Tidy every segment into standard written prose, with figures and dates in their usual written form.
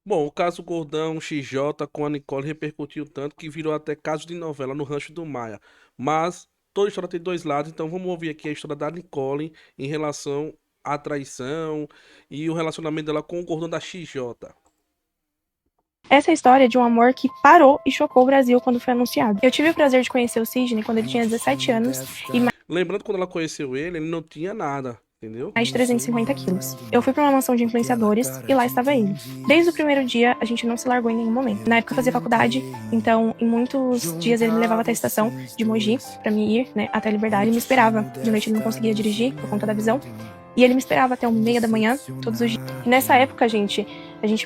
Bom, o caso Gordão XJ com a Nicole repercutiu tanto que virou até caso de novela no Rancho do Maia. Mas toda história tem dois lados, então vamos ouvir aqui a história da Nicole em relação à traição e o relacionamento dela com o Gordão da XJ. Essa é a história de um amor que parou e chocou o Brasil quando foi anunciado. Eu tive o prazer de conhecer o Sidney quando ele tinha 17 anos e Lembrando que quando ela conheceu ele não tinha nada, entendeu? mais de 350 quilos. Eu fui para uma mansão de influenciadores e lá estava ele. Desde o primeiro dia, a gente não se largou em nenhum momento. Na época eu fazia faculdade, então em muitos dias ele me levava até a estação de Mogi para me ir, né, até a Liberdade. Ele me esperava. De noite ele não conseguia dirigir por conta da visão. E ele me esperava até 1h30 da manhã, todos os dias. E nessa época, a gente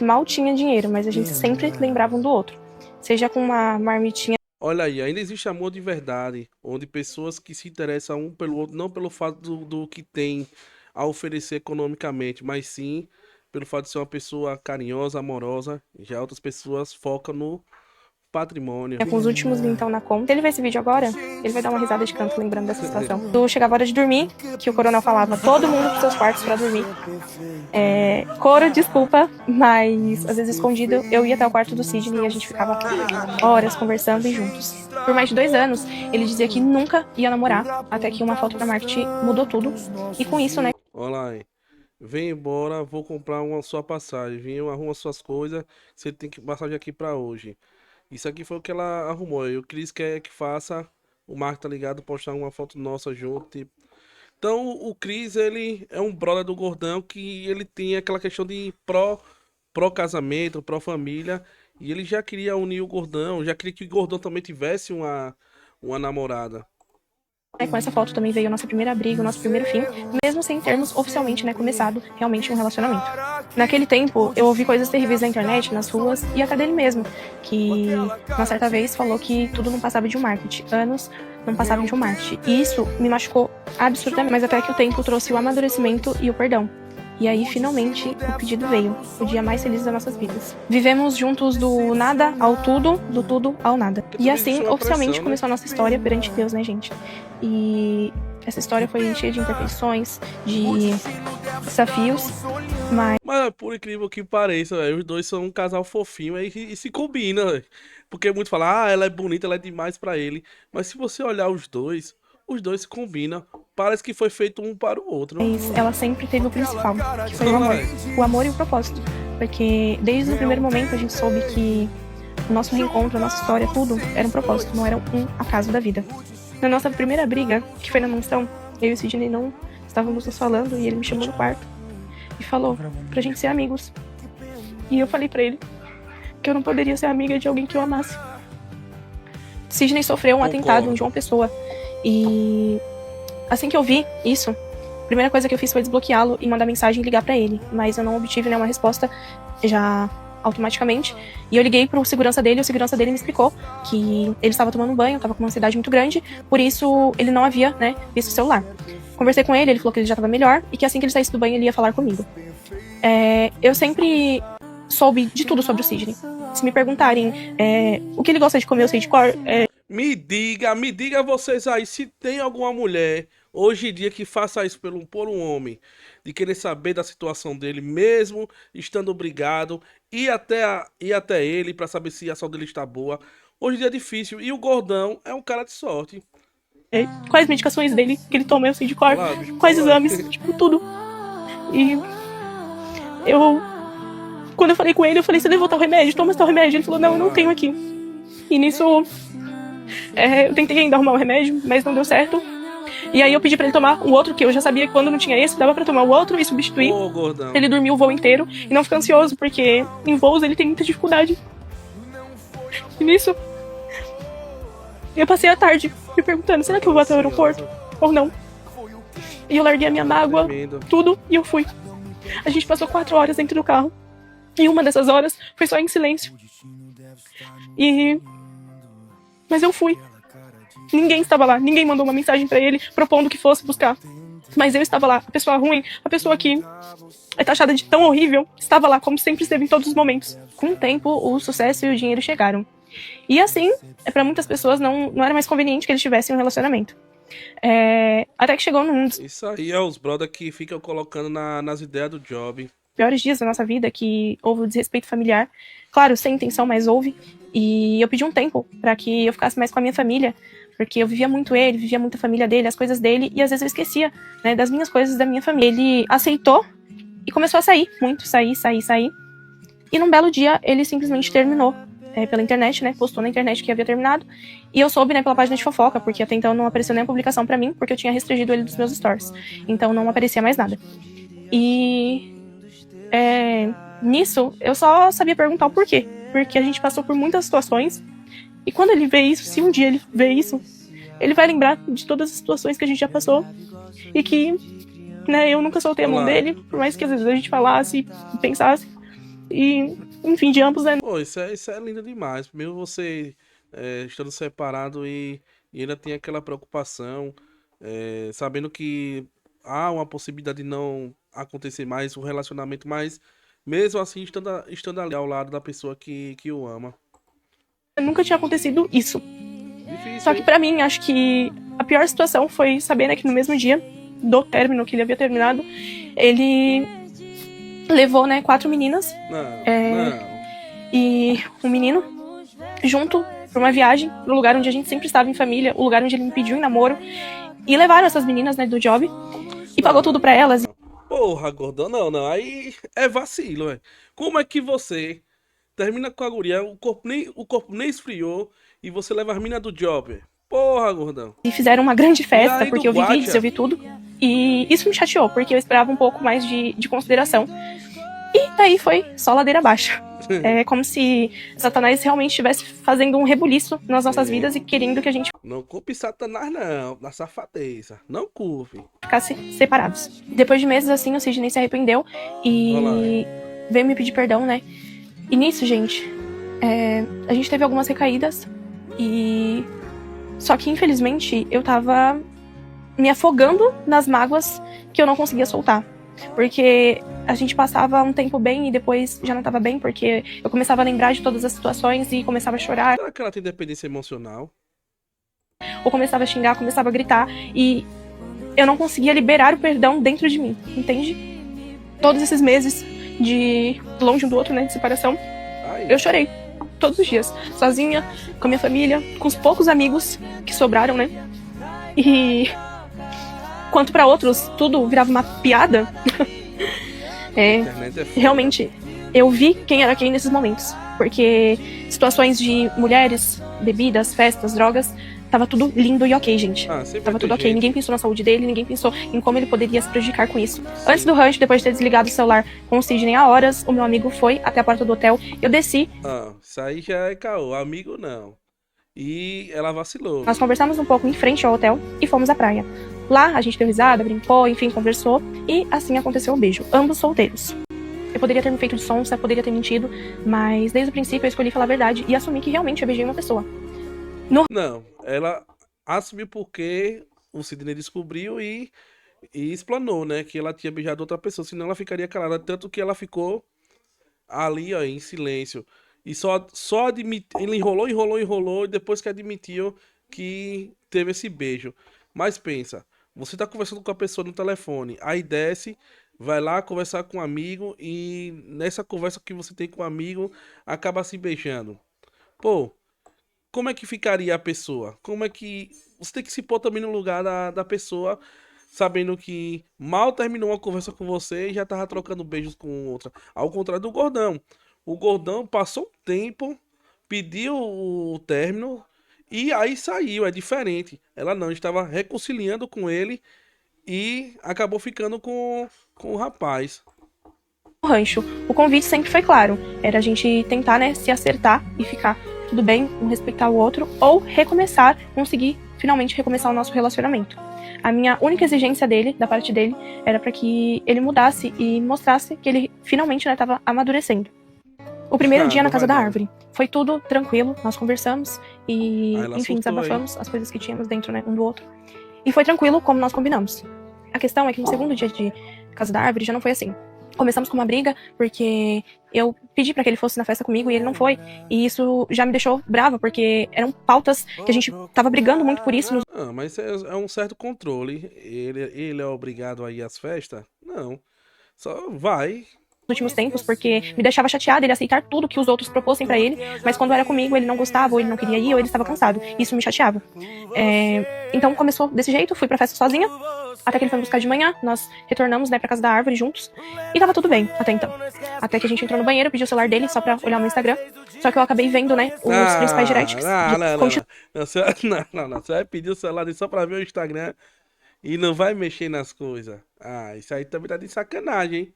mal tinha dinheiro, mas a gente sempre lembrava um do outro. Seja com uma marmitinha. Olha aí, ainda existe amor de verdade, onde pessoas que se interessam um pelo outro, não pelo fato do que tem a oferecer economicamente, mas sim pelo fato de ser uma pessoa carinhosa, amorosa. Já outras pessoas focam no patrimônio. Com os últimos vintão na conta. Se ele ver esse vídeo agora, ele vai dar uma risada de canto lembrando dessa situação. Eu chegava a hora de dormir, que o coronel falava, todo mundo pros seus quartos pra dormir. Coro, desculpa, mas às vezes escondido, eu ia até o quarto do Sidney e a gente ficava horas conversando e juntos. Por mais de 2 anos, ele dizia que nunca ia namorar, até que uma foto pra marketing mudou tudo. E com isso, né, Olha aí. Vem embora, vou comprar uma sua passagem. Vem, arruma suas coisas. Você tem que passagem aqui pra hoje. Isso aqui foi o que ela arrumou. E o Cris quer que faça. O Marco tá ligado, postar uma foto nossa junto. Tipo. Então o Cris, ele é um brother do Gordão que ele tem aquela questão de pró casamento, pró família. E ele já queria unir o Gordão, já queria que o Gordão também tivesse uma namorada. com essa foto também veio a nossa primeira briga, o nosso primeiro fim, mesmo sem termos oficialmente, né, começado realmente um relacionamento. Naquele tempo, eu ouvi coisas terríveis na internet, nas ruas, e até dele mesmo, que uma certa vez falou que tudo não passava de um marketing, anos não passavam de um marketing. E isso me machucou absurdamente, mas até que o tempo trouxe o amadurecimento e o perdão. E aí, finalmente, o pedido veio, o dia mais feliz das nossas vidas. Vivemos juntos do nada ao tudo, do tudo ao nada. Porque E também assim, existe uma oficialmente, pressão, né? começou a nossa história perante Deus, né, gente? E essa história foi cheia de imperfeições, de desafios, mas Mas por incrível que pareça, velho, os dois são um casal fofinho e se combina, velho. Porque muito falam, ah, ela é bonita, ela é demais pra ele. Mas se você olhar os dois se combinam. Parece que foi feito um para o outro. ela sempre teve o principal, que foi o amor. O amor e o propósito. Porque desde o primeiro momento a gente soube que o nosso reencontro, a nossa história, tudo era um propósito, não era um acaso da vida. Na nossa primeira briga, que foi na mansão, eu e o Sidney não estávamos nos falando e ele me chamou no quarto e falou pra gente ser amigos. E eu falei pra ele que eu não poderia ser amiga de alguém que eu amasse. Sidney sofreu um atentado de uma pessoa e assim que eu vi isso, a primeira coisa que eu fiz foi desbloqueá-lo e mandar mensagem e ligar pra ele, mas eu não obtive nenhuma resposta já automaticamente. E eu liguei pro segurança dele, e o segurança dele me explicou que ele estava tomando banho, estava com uma ansiedade muito grande, por isso ele não havia, né, visto o celular. Conversei com ele, ele falou que ele já estava melhor e que assim que ele saísse do banho ele ia falar comigo. Eu sempre soube de tudo sobre o Sidney. Se me perguntarem o que ele gosta de comer, eu sei de cor. Me diga vocês aí, se tem alguma mulher hoje em dia que faça isso por um homem, de querer saber da situação dele, mesmo estando obrigado, ir até ele pra saber se a saúde dele está boa. Hoje em dia é difícil. E o Gordão é um cara de sorte. Quais medicações dele que ele toma, eu sei de cor. Olha lá, bicho, Quais olha exames, aí. tipo, tudo. E quando eu falei com ele, eu falei, você levou tal remédio? Toma tal remédio. Ele falou, não, eu não tenho aqui. E nisso, eu tentei ainda arrumar o remédio, mas não deu certo. E aí eu pedi pra ele tomar um outro, que eu já sabia que quando não tinha esse, dava pra tomar o outro e substituir. Ô, Gordão. Ele dormiu o voo inteiro e não fica ansioso, porque em voos ele tem muita dificuldade. E nisso, eu passei a tarde me perguntando, será que eu vou até o aeroporto ou não? E eu larguei a minha mágoa, tudo, e eu fui. A gente passou 4 horas dentro do carro. E uma dessas horas foi só em silêncio. Mas eu fui. Ninguém estava lá, ninguém mandou uma mensagem pra ele propondo que fosse buscar. Mas eu estava lá, a pessoa ruim, a pessoa que é taxada de tão horrível, estava lá como sempre esteve em todos os momentos. Com o tempo, o sucesso e o dinheiro chegaram. E assim, pra muitas pessoas não era mais conveniente que eles tivessem um relacionamento. Até que chegou num... Isso aí é os brother que ficam colocando nas ideias do job. piores dias da nossa vida, que houve o desrespeito familiar. Claro, sem intenção, mas houve. E eu pedi um tempo para que eu ficasse mais com a minha família, porque eu vivia muito ele, vivia muito a família dele, as coisas dele, e às vezes eu esquecia, né, das minhas coisas, da minha família. Ele aceitou e começou a sair, muito, sair. E num belo dia, ele simplesmente terminou pela internet, né, postou na internet que havia terminado, e eu soube, né, pela página de fofoca, porque até então não apareceu nem a publicação pra mim, porque eu tinha restringido ele dos meus stories, então não aparecia mais nada. E nisso, eu só sabia perguntar o porquê, porque a gente passou por muitas situações, e quando ele vê isso, se um dia ele vê isso, ele vai lembrar de todas as situações que a gente já passou, e que, né, eu nunca soltei a mão dele, por mais que às vezes a gente falasse, pensasse, e, enfim, de ambos, né? Pô, isso é lindo demais. Mesmo você estando separado e ainda tem aquela preocupação, sabendo que há uma possibilidade de não acontecer mais um relacionamento, mas mesmo assim estando ali ao lado da pessoa que o ama. Nunca tinha acontecido isso. Difícil, Só que hein? pra mim, acho que a pior situação foi saber, né, que no mesmo dia do término que ele havia terminado, ele levou, né, 4 meninas Não. e um menino junto pra uma viagem pro lugar onde a gente sempre estava em família, o lugar onde ele me pediu em namoro, e levaram essas meninas, né, do job e pagou tudo pra elas. Porra, gordão, não. Aí é vacilo, velho. Como é que você termina com a guria, o corpo nem esfriou e você leva as minas do job? Porra, gordão. E fizeram uma grande E festa, aí do porque eu vi vídeos, guacha? eu vi tudo. E isso me chateou, porque eu esperava um pouco mais de consideração. E daí foi só ladeira abaixo. É como se Satanás realmente estivesse fazendo um rebuliço nas nossas vidas e querendo que a gente Não culpe Satanás, não. Na safadeza. Não culpe. ficasse separados. Depois de meses assim, o Sidney se arrependeu e veio me pedir perdão, né? E nisso, gente, a gente teve algumas recaídas e... Só que, infelizmente, eu tava me afogando nas mágoas que eu não conseguia soltar. Porque a gente passava um tempo bem e depois já não tava bem, porque eu começava a lembrar de todas as situações e começava a chorar, Será que ela tem dependência emocional? ou começava a xingar, começava a gritar, e eu não conseguia liberar o perdão dentro de mim, entende? Todos esses meses de longe um do outro, né, de separação, Aí. eu chorei todos os dias, sozinha, com a minha família, com os poucos amigos que sobraram, né? E quanto pra outros, tudo virava uma piada. Internet é foda. Realmente, eu vi quem era quem nesses momentos. Porque situações de mulheres, bebidas, festas, drogas, tava tudo lindo e ok, gente. Sempre Tava vai ter tudo ok. gente. Ninguém pensou na saúde dele, ninguém pensou em como ele poderia se prejudicar com isso. Antes do rancho, depois de ter desligado o celular com o Sidney há horas, o meu amigo foi até a porta do hotel. Eu desci, Isso aí já é caô. Amigo não. E ela vacilou. nós conversamos um pouco em frente ao hotel e fomos à praia. Lá, a gente deu risada, brincou, enfim, conversou. E assim aconteceu o beijo. Ambos solteiros. Eu poderia ter me feito de sonsa, poderia ter mentido, mas desde o princípio eu escolhi falar a verdade e assumi que realmente eu beijei uma pessoa. Não, ela assumiu porque o Sidney descobriu e explanou, né? Que ela tinha beijado outra pessoa, senão ela ficaria calada. Tanto que ela ficou ali, ó, em silêncio. E só admitiu. Ele enrolou, e depois que admitiu que teve esse beijo. Mas pensa, você tá conversando com a pessoa no telefone, aí desce, vai lá conversar com um amigo, e nessa conversa que você tem com o amigo, acaba se beijando. Pô, como é que ficaria a pessoa? Como é que. Você tem que se pôr também no lugar da pessoa, sabendo que mal terminou uma conversa com você e já tava trocando beijos com outra. Ao contrário do Gordão. O Gordão passou um tempo, pediu o término e aí saiu. É diferente. Ela não, estava reconciliando com ele e acabou ficando com o rapaz. Rancho. O convite sempre foi claro. Era a gente tentar, né, se acertar e ficar tudo bem, um respeitar o outro, ou recomeçar, conseguir finalmente recomeçar o nosso relacionamento. A minha única exigência dele, da parte dele, era para que ele mudasse e mostrasse que ele finalmente, né, estava amadurecendo. O primeiro dia na casa da árvore foi tudo tranquilo, nós conversamos e, enfim, desabafamos as coisas que tínhamos dentro, né, um do outro. E foi tranquilo como nós combinamos. A questão é que no segundo dia de casa da árvore já não foi assim. Começamos com uma briga, porque eu pedi pra que ele fosse na festa comigo e ele não foi. E isso já me deixou brava, porque eram pautas que a gente tava brigando muito por isso. Mas é um certo controle. Ele é obrigado a ir às festas? Não. Só vai. últimos tempos, porque me deixava chateada ele aceitar tudo que os outros propôssem pra ele, mas quando era comigo ele não gostava, ou ele não queria ir, ou ele estava cansado. Isso me chateava. Então começou desse jeito, fui pra festa sozinha, até que ele foi me buscar de manhã, nós retornamos, né, pra casa da árvore juntos, e tava tudo bem até então. Até que a gente entrou no banheiro, pediu o celular dele só pra olhar o meu Instagram, só que eu acabei vendo, né, os principais directs. Não, você vai pedir o celular dele só pra ver o Instagram e não vai mexer nas coisas. Ah, isso aí também tá de sacanagem, hein?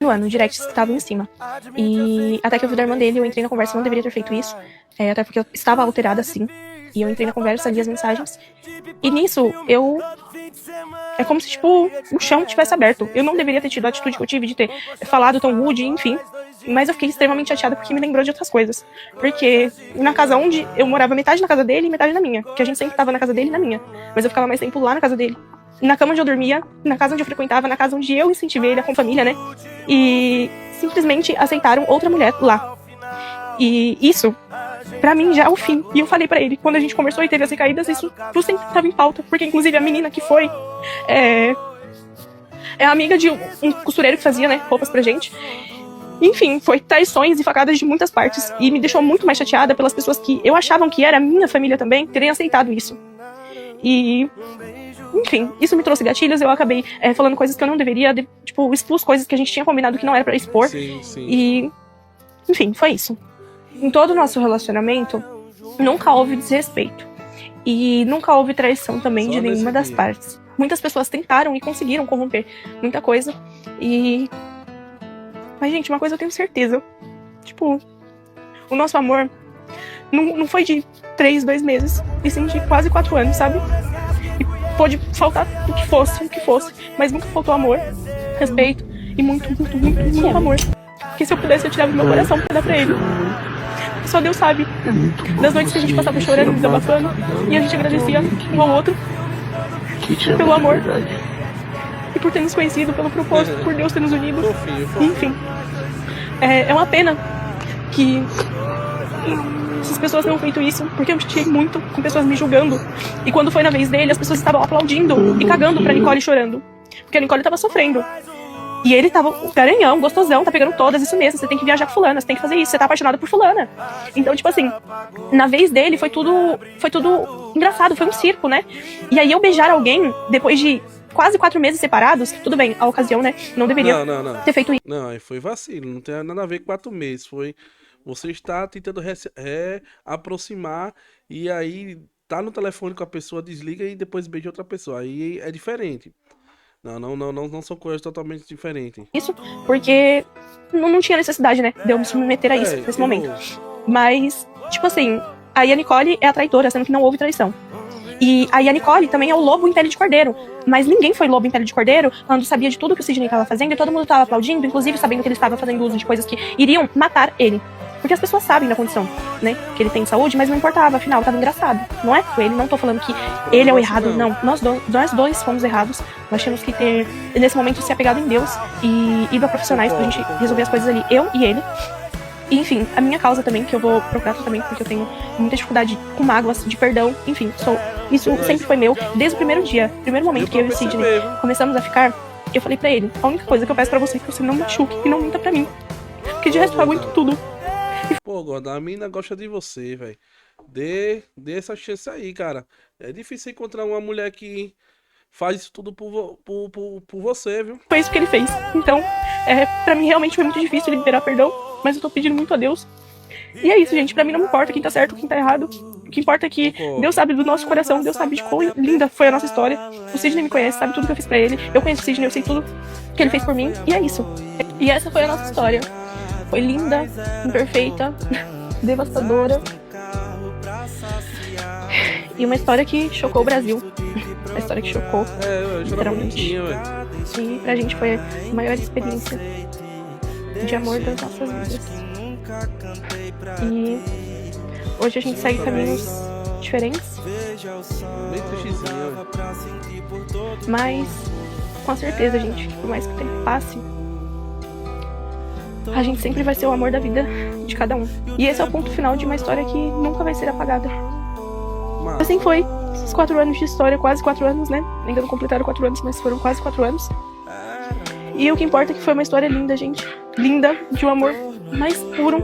No directs que estavam em cima. E até que eu vi da irmã dele, eu entrei na conversa, não deveria ter feito isso, até porque eu estava alterada assim. E eu entrei na conversa, li as mensagens. E nisso, é como se, tipo, o chão tivesse aberto. Eu não deveria ter tido a atitude que eu tive de ter falado tão rude, enfim. Mas eu fiquei extremamente chateada porque me lembrou de outras coisas. Porque na casa onde eu morava, metade na casa dele e metade na minha. Porque a gente sempre tava na casa dele e na minha. Mas eu ficava mais tempo lá na casa dele. Na cama onde eu dormia, na casa onde eu frequentava, na casa onde eu incentivei ele com família, né? E simplesmente aceitaram outra mulher lá. E isso, pra mim, já é o fim. E eu falei pra ele, quando a gente conversou e teve as recaídas, isso tudo sempre tava em pauta. Porque, inclusive, a menina que foi é amiga de um costureiro que fazia, né, roupas pra gente. Enfim, foi traições e facadas de muitas partes. E me deixou muito mais chateada pelas pessoas que eu achavam que era minha família também, terem aceitado isso. E... enfim, isso me trouxe gatilhos, eu acabei falando coisas que eu não deveria, tipo, expus coisas que a gente tinha combinado que não era pra expor. Sim. E, enfim, foi isso. Em todo o nosso relacionamento, nunca houve desrespeito. E nunca houve traição também Só de nenhuma das dia. partes. Muitas pessoas tentaram e conseguiram corromper muita coisa. Mas, gente, uma coisa eu tenho certeza. Tipo, o nosso amor não foi de 3, 2 meses, e sim de quase 4 anos, sabe? Pode faltar o que fosse, mas nunca faltou amor, respeito e muito amor. Porque se eu pudesse, eu tirava do meu coração pra dar pra ele. Só Deus sabe das noites que a gente passava chorando, desabafando, e a gente agradecia um ao outro pelo amor e por ter nos conhecido, pelo propósito, por Deus ter nos unido. Enfim, é uma pena que essas pessoas tenham feito isso, porque eu me chateei muito com pessoas me julgando. E quando foi na vez dele, as pessoas estavam aplaudindo e cagando pra Nicole chorando. Porque a Nicole tava sofrendo. E ele tava garanhão, gostosão, tá pegando todas, isso mesmo, você tem que viajar com fulana, você tem que fazer isso, você tá apaixonado por fulana. Então, tipo assim, na vez dele foi tudo engraçado, foi um circo, né? E aí eu beijar alguém, depois de quase 4 meses separados, tudo bem, a ocasião, né, não deveria ter feito isso. Não, aí foi vacilo, não tem nada a ver com 4 meses, foi... Você está tentando aproximar e aí tá no telefone com a pessoa, desliga e depois beija outra pessoa. Aí é diferente. Não são coisas totalmente diferentes. Isso porque não tinha necessidade, né, de eu me submeter a isso nesse momento. Mas, tipo assim, aí a Nicole é a traidora, sendo que não houve traição. E aí a Nicole também é o lobo em pele de cordeiro. Mas ninguém foi lobo em pele de cordeiro quando sabia de tudo que o Sidney estava fazendo e todo mundo estava aplaudindo, inclusive sabendo que ele estava fazendo uso de coisas que iriam matar ele. Porque as pessoas sabem da condição, né, que ele tem de saúde, mas não importava, afinal, tava engraçado. Não é com ele, não tô falando que ele é o errado, não. Nós dois fomos errados. Nós tínhamos que ter, nesse momento, se apegado em Deus e ido a profissionais pra gente resolver as coisas ali, eu e ele. E, enfim, a minha causa também, que eu vou procurar também, porque eu tenho muita dificuldade com mágoas, de perdão, enfim, isso sempre foi meu, desde o primeiro dia, primeiro momento que eu e o Sidney começamos a ficar, eu falei pra ele, a única coisa que eu peço pra você é que você não machuque e não minta pra mim. Porque de resto eu aguento tudo. Pô, Gorda, a mina gosta de você, velho. Dê essa chance aí, cara. É difícil encontrar uma mulher que faz isso tudo por você, viu? Foi isso que ele fez. Então, pra mim realmente foi muito difícil liberar perdão, mas eu tô pedindo muito a Deus. E é isso, gente. Pra mim não importa quem tá certo, quem tá errado. O que importa é que Deus sabe do nosso coração, Deus sabe de quão linda foi a nossa história. O Sidney me conhece, sabe tudo que eu fiz pra ele. Eu conheço o Sidney, eu sei tudo que ele fez por mim. E é isso. E essa foi a nossa história. Foi linda, imperfeita, devastadora. E uma história que chocou o Brasil. Uma história que chocou, literalmente. E pra gente foi a maior experiência de amor das nossas vidas. E hoje a gente segue caminhos diferentes. Bem tristezinho. Mas, com certeza, gente, por mais que o tempo passe, a gente sempre vai ser o amor da vida de cada um. E esse é o ponto final de uma história que nunca vai ser apagada. Assim foi. Esses 4 anos de história, quase 4 anos, né? Ainda não completaram 4 anos, mas foram quase 4 anos. E o que importa é que foi uma história linda, gente. linda, de um amor mais puro,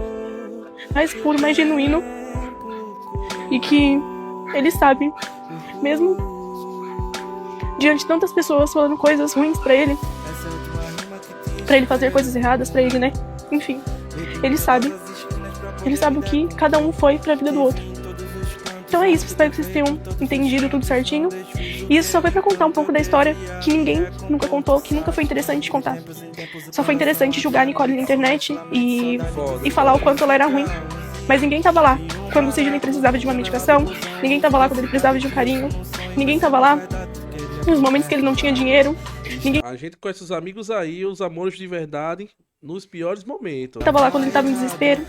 mais genuíno. E que ele sabe, mesmo diante de tantas pessoas falando coisas ruins pra ele fazer coisas erradas pra ele, né? Enfim, ele sabe o que cada um foi pra vida do outro. Então é isso, espero que vocês tenham entendido tudo certinho. E isso só foi pra contar um pouco da história que ninguém nunca contou, que nunca foi interessante contar. Só foi interessante julgar a Nicole na internet e falar o quanto ela era ruim. Mas ninguém tava lá quando o Sidney precisava de uma medicação, ninguém tava lá quando ele precisava de um carinho, ninguém tava lá nos momentos que ele não tinha dinheiro, ninguém A gente com esses amigos aí, os amores de verdade, nos piores momentos. tava lá quando ele tava em desespero.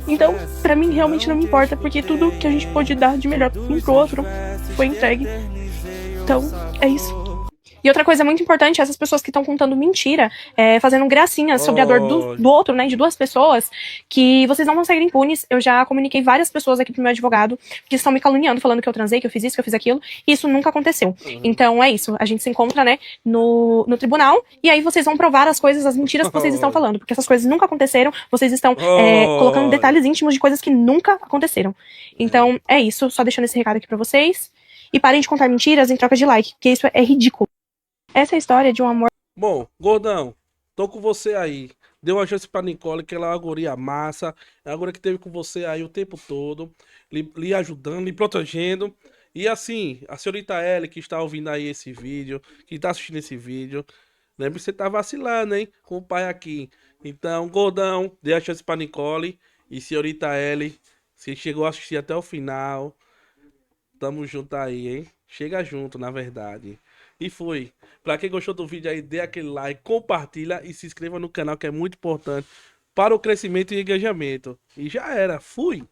Então, pra mim, realmente não me importa, porque tudo que a gente pôde dar de melhor um pro outro foi entregue. Então, é isso. E outra coisa muito importante, essas pessoas que estão contando mentira, fazendo gracinhas sobre a dor do outro, né, de duas pessoas, que vocês não vão sair impunes. Eu já comuniquei várias pessoas aqui pro meu advogado, que estão me caluniando, falando que eu transei, que eu fiz isso, que eu fiz aquilo, e isso nunca aconteceu. Então é isso, a gente se encontra, né, no tribunal, e aí vocês vão provar as coisas, as mentiras que vocês estão falando, porque essas coisas nunca aconteceram, vocês estão colocando detalhes íntimos de coisas que nunca aconteceram. Então é isso, só deixando esse recado aqui pra vocês. E parem de contar mentiras em troca de like, porque isso é ridículo. Essa é a história de um amor. Bom, gordão, tô com você aí. Deu uma chance pra Nicole, que ela é uma guria massa. É uma guria que teve com você aí o tempo todo, lhe ajudando, lhe protegendo. E assim, a senhorita Ellie, que está ouvindo aí esse vídeo, que está assistindo esse vídeo, lembre que você tá vacilando, hein, com o pai aqui. Então, gordão, dê a chance pra Nicole. E senhorita Ellie, você chegou a assistir até o final. Tamo junto aí, hein? Chega junto, na verdade. E foi. Pra quem gostou do vídeo aí, dê aquele like, compartilha e se inscreva no canal, que é muito importante para o crescimento e engajamento. E já era. Fui!